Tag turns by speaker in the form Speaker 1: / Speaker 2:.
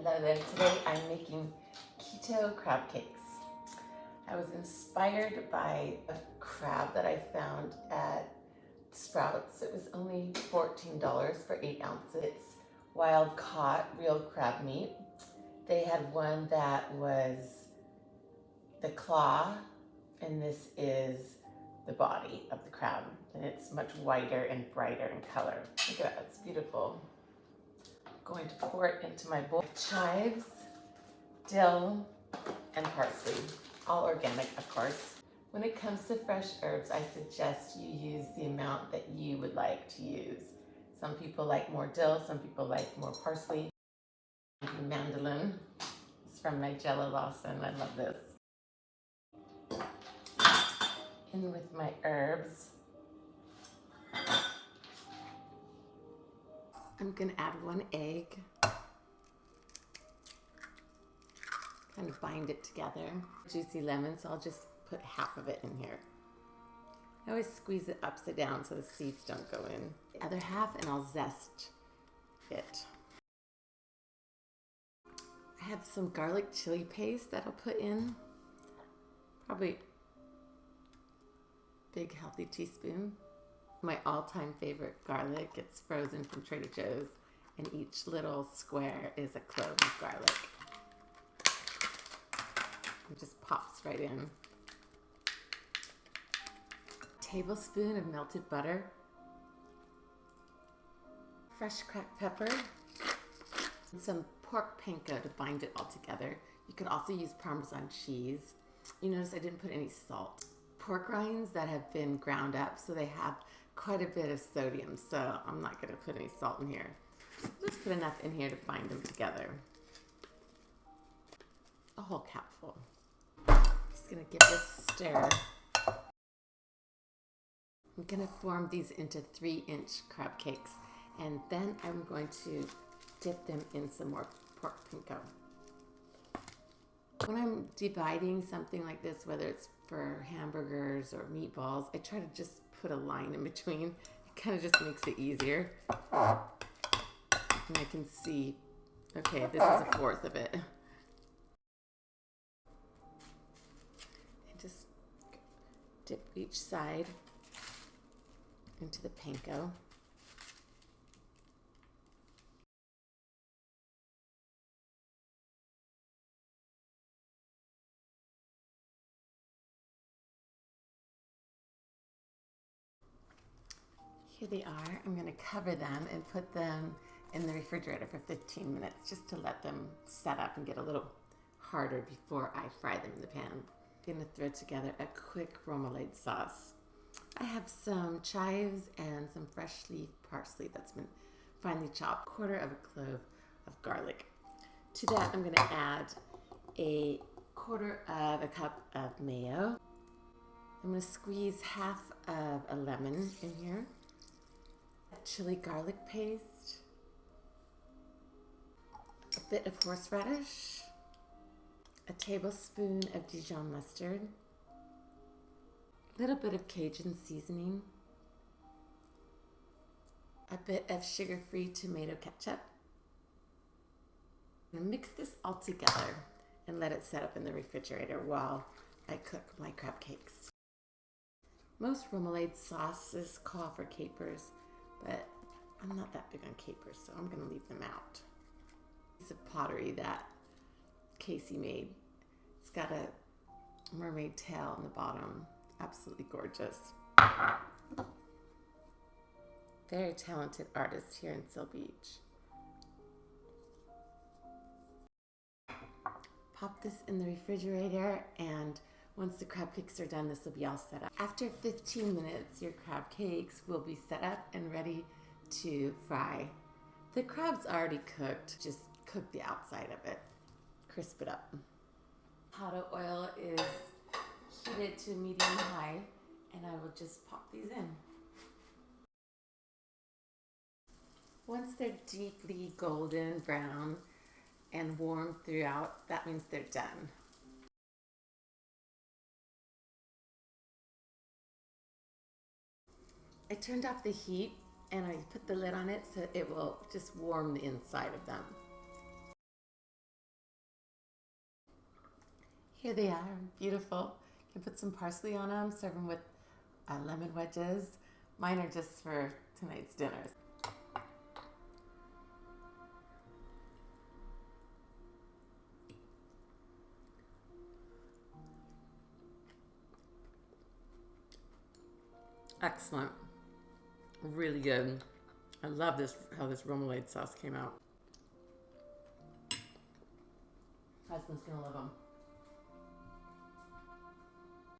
Speaker 1: Hello there, today I'm making keto crab cakes. I was inspired by a crab that I found at Sprouts. It was only $14 for 8 ounces. It's wild caught, real crab meat. They had one that was the claw, and this is the body of the crab. And it's much whiter and brighter in color. Look at that, it's beautiful. Going to pour it into my bowl. Chives, dill, and parsley, all organic, of course. When it comes to fresh herbs, I suggest you use the amount that you would like to use. Some people like more dill, some people like more parsley. Mandolin. It's from Nigella Lawson. I love this. In with my herbs. I'm gonna add 1 egg. Kind of bind it together. Juicy lemon, so I'll just put half of it in here. I always squeeze it upside down so the seeds don't go in. The other half, and I'll zest it. I have some garlic chili paste that I'll put in. Probably a big healthy teaspoon. My all-time favorite garlic. It's frozen from Trader Joe's, and each little square is a clove of garlic. It just pops right in. Tablespoon of melted butter. Fresh cracked pepper. And some pork panko to bind it all together. You could also use Parmesan cheese. You notice I didn't put any salt. Pork rinds that have been ground up, so they have quite a bit of sodium, so I'm not going to put any salt in here. Just put enough in here to bind them together. A whole capful. Just going to give this a stir. I'm going to form these into 3-inch crab cakes, and then I'm going to dip them in some more pork panko. When I'm dividing something like this, whether it's for hamburgers or meatballs, I try to just put a line in between. It kind of just makes it easier. And I can see, okay, this is 1/4 of it. And just dip each side into the panko. Here they are. I'm going to cover them and put them in the refrigerator for 15 minutes just to let them set up and get a little harder before I fry them in the pan. I'm going to throw together a quick remoulade sauce. I have some chives and some fresh leaf parsley that's been finely chopped, 1/4 of a clove of garlic. To that, I'm going to add a 1/4 of a cup of mayo. I'm going to squeeze half of a lemon in here. Chili garlic paste, a bit of horseradish, a tablespoon of Dijon mustard, a little bit of Cajun seasoning, a bit of sugar-free tomato ketchup. I'm going to mix this all together and let it set up in the refrigerator while I cook my crab cakes. Most remoulade sauces call for capers, but I'm not that big on capers, so I'm going to leave them out. Piece of pottery that Casey made. It's got a mermaid tail on the bottom. Absolutely gorgeous. Very talented artist here in Seal Beach. Pop this in the refrigerator, and once the crab cakes are done, this will be all set up. After 15 minutes, your crab cakes will be set up and ready to fry. The crab's already cooked. Just cook the outside of it. Crisp it up. Hot oil is heated to medium-high, and I will just pop these in. Once they're deeply golden brown and warm throughout, that means they're done. I turned off the heat and I put the lid on it so it will just warm the inside of them. Here they are, beautiful. You can put some parsley on them, serve them with lemon wedges. Mine are just for tonight's dinners. Excellent. Really good. I love this, how this remoulade sauce came out. Husband's gonna love them.